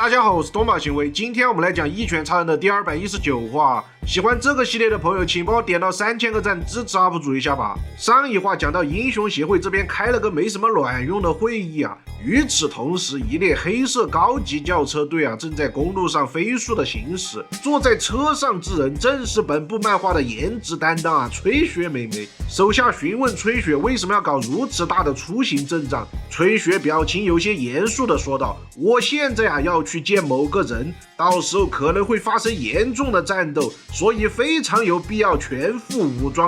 大家好，我是东马行为。今天我们来讲《一拳超人》的第219话。喜欢这个系列的朋友，请帮我点到3000个赞，支持 UP 主一下吧。上一话讲到英雄协会这边开了个没什么卵用的会议啊。与此同时，一列黑色高级轿车队正在公路上飞速的行驶。坐在车上之人正是本部漫画的颜值担当吹雪妹妹。手下询问吹雪为什么要搞如此大的出行阵仗，吹雪表情有些严肃的说道：“我现在要去见某个人，到时候可能会发生严重的战斗，所以非常有必要全副武装。”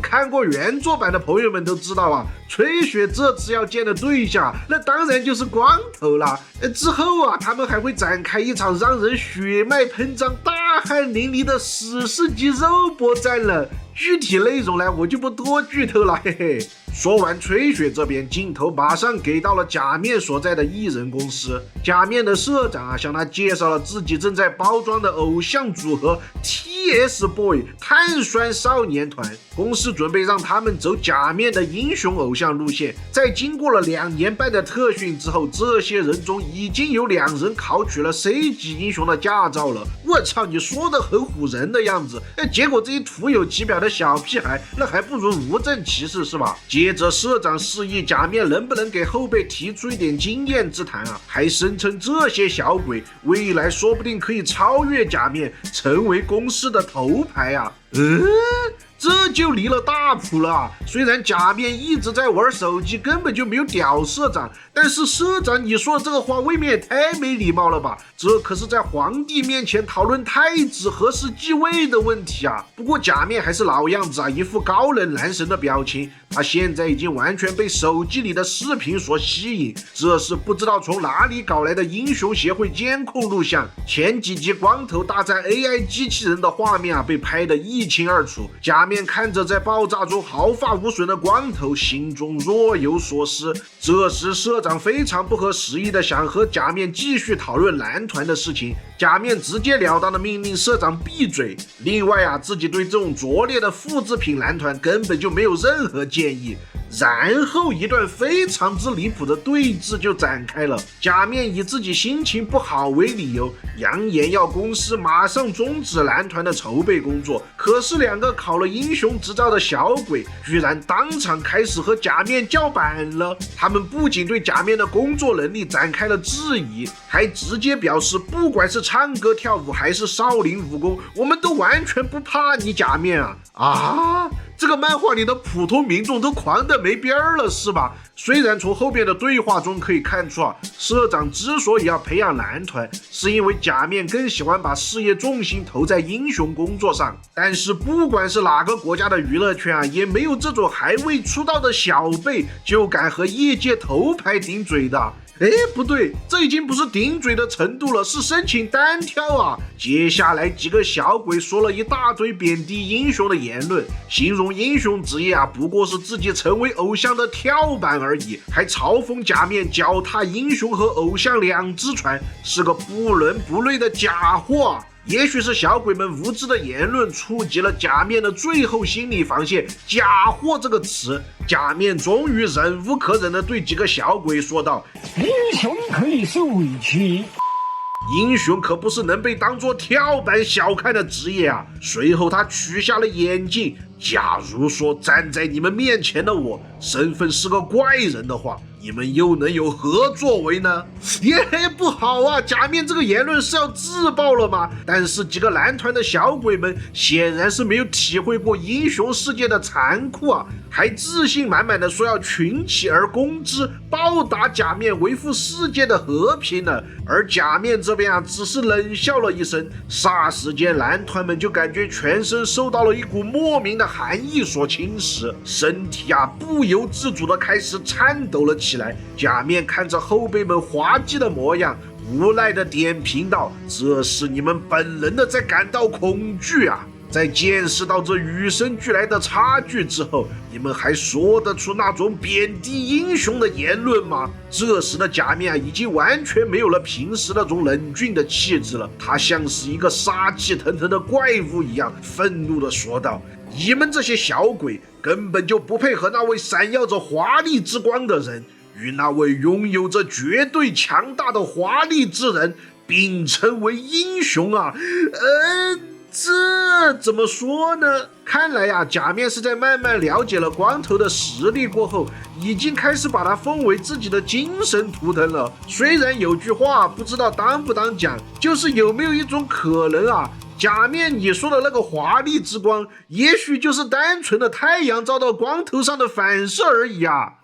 看过原作版的朋友们都知道吹雪这次要见的对象那当然就是光头了。之后他们还会展开一场让人血脉喷张、大汗淋漓的史诗级肉搏战了。具体内容呢，我就不多剧透了，嘿嘿。说完吹雪这边，镜头马上给到了假面所在的艺人公司。假面的社长向他介绍了自己正在包装的偶像组合 TFBOYS 碳酸少年团。公司准备让他们走假面的英雄偶像路线。在经过了2年半的特训之后，这些人中已经有2人考取了 C 级英雄的驾照了。我操，你说的很唬人的样子，结果这些徒有其表的小屁孩，那还不如无证骑士是吧？接着社长示意假面能不能给后辈提出一点经验之谈还声称这些小鬼未来说不定可以超越假面，成为公司的头牌这就离了大谱了。虽然假面一直在玩手机，根本就没有屌社长，但是社长你说的这个话未免也太没礼貌了吧？这可是在皇帝面前讨论太子何时继位的问题不过假面还是老样子一副高冷男神的表情。他现在已经完全被手机里的视频所吸引，这是不知道从哪里搞来的英雄协会监控录像。前几集光头大战 AI 机器人的画面被拍得一清二楚。假面看着在爆炸中毫发无损的光头，心中若有所思。这时社长非常不合时宜的想和假面继续讨论蓝团的事情，假面直截了当的命令社长闭嘴。另外自己对这种拙劣的复制品蓝团根本就没有任何建议。然后一段非常之离谱的对峙就展开了。假面以自己心情不好为理由，扬言要公司马上终止蓝团的筹备工作。可是2个考了英雄执照的小鬼居然当场开始和假面叫板了。他们不仅对假面的工作能力展开了质疑，还直接表示不管是唱歌跳舞还是少林武功，我们都完全不怕你假面这个漫画里的普通民众都狂得没边儿了是吧？虽然从后面的对话中可以看出社长之所以要培养蓝团，是因为假面更喜欢把事业重心投在英雄工作上，但是不管是哪个国家的娱乐圈也没有这种还未出道的小辈就敢和业界头牌顶嘴的。不对，这已经不是顶嘴的程度了，是申请单挑接下来几个小鬼说了一大堆贬低英雄的言论，形容英雄职业不过是自己成为偶像的跳板而已，还嘲讽假面脚踏英雄和偶像2只船，是个不伦不类的假货。也许是小鬼们无知的言论触及了假面的最后心理防线，假货这个词。假面终于忍无可忍地对几个小鬼说道：英雄可以是委屈，英雄可不是能被当作跳板小看的职业随后他取下了眼镜，假如说站在你们面前的我身份是个怪人的话，你们又能有何作为呢？不好假面这个言论是要自爆了吗？但是几个蓝团的小鬼们显然是没有体会过英雄世界的残酷还自信满满的说要群起而攻之，报答假面维护世界的和平呢。而假面这边只是冷笑了一声，霎时间蓝团们就感觉全身受到了一股莫名的寒意所侵蚀，身体不由自主的开始颤抖了起来。假面看着后辈们滑稽的模样，无奈的点评道：这是你们本能的在感到恐惧在见识到这与生俱来的差距之后，你们还说得出那种贬低英雄的言论吗？这时的假面已经完全没有了平时那种冷峻的气质了，他像是一个杀气腾腾的怪物一样，愤怒地说道：你们这些小鬼根本就不配和那位闪耀着华丽之光的人，与那位拥有着绝对强大的华丽之人并称为英雄啊！这怎么说呢？看来呀，假面是在慢慢了解了光头的实力过后，已经开始把他封为自己的精神图腾了。虽然有句话不知道当不当讲，就是有没有一种可能啊，假面你说的那个华丽之光，也许就是单纯的太阳照到光头上的反射而已啊。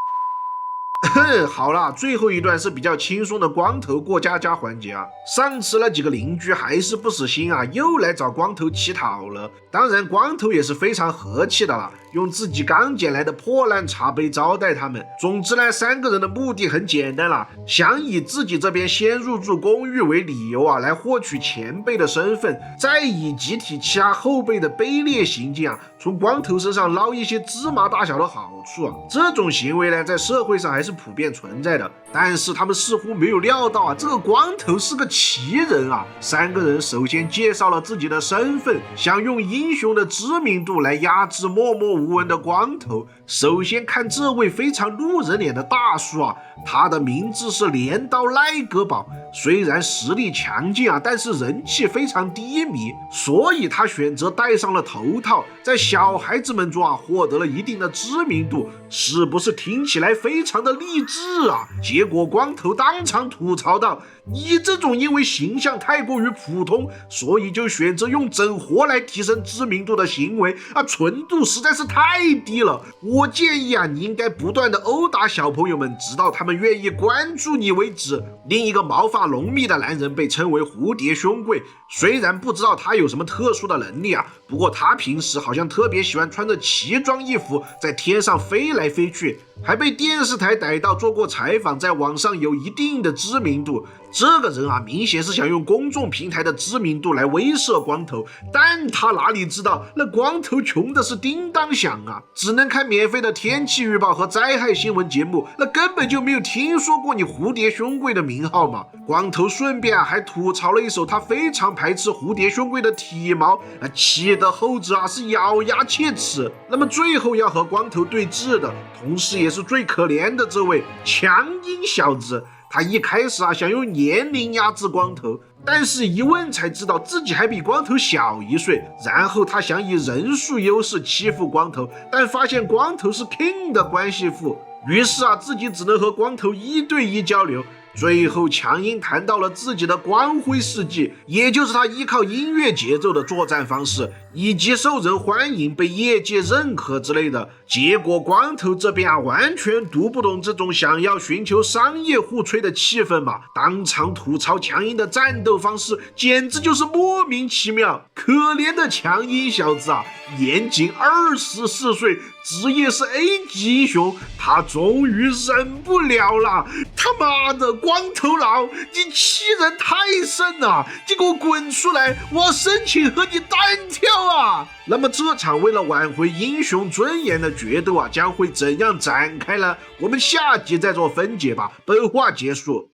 好了，最后一段是比较轻松的光头过家家环节啊。上次那几个邻居还是不死心啊，又来找光头乞讨了。当然，光头也是非常和气的了，用自己刚捡来的破烂茶杯招待他们。总之呢，三个人的目的很简单了，想以自己这边先入住公寓为理由啊，来获取前辈的身份，再以集体欺压后辈的卑劣行径啊，从光头身上捞一些芝麻大小的好处啊。这种行为呢，在社会上还是普遍存在的，但是他们似乎没有料到啊，这个光头是个奇人啊。三个人首先介绍了自己的身份，想用英雄的知名度来压制默默无闻的光头。首先看这位非常路人脸的大叔啊，他的名字是镰刀赖格堡，虽然实力强劲啊，但是人气非常低迷，所以他选择戴上了头套，在小孩子们中啊获得了一定的知名度，是不是听起来非常的励志啊？结果光头当场吐槽道：“你这种因为形象太过于普通，所以就选择用整活来提升知名度的行为啊，纯度实在是太低了。我建议啊，你应该不断的殴打小朋友们，直到他们愿意关注你为止。”另一个毛发浓密的男人被称为蝴蝶兄贵，虽然不知道他有什么特殊的能力啊，不过他平时好像特别喜欢穿着奇装异服在天上飞来飞去，还被电视台逮到做过采访，在网上有一定的知名度。这个人啊，明显是想用公众平台的知名度来威慑光头，但他哪里知道那光头穷的是叮当响啊，只能看免费的天气预报和灾害新闻节目，那根本就没有听说过你蝴蝶兄贵的名号嘛。光头顺便还吐槽了一手他非常排斥蝴蝶兄贵的体毛，气得后者是咬牙切齿。那么最后要和光头对峙的，同时也是最可怜的这位强阴小子。他一开始想用年龄压制光头，但是一问才知道自己还比光头小1岁。然后他想以人数优势欺负光头，但发现光头是 King 的关系户，于是自己只能和光头1对1交流。最后强阴谈到了自己的光辉事迹，也就是他依靠音乐节奏的作战方式，以及受人欢迎、被业界认可之类的。结果光头这边完全读不懂这种想要寻求商业互吹的气氛嘛，当场吐槽强阴的战斗方式简直就是莫名其妙。可怜的强阴小子年仅24岁，职业是 A 级英雄，他终于忍不了了，他妈的光头佬，你欺人太甚了，你给我滚出来，我要申请和你单挑啊！那么这场为了挽回英雄尊严的决斗将会怎样展开呢？我们下集再做分解吧。本话结束。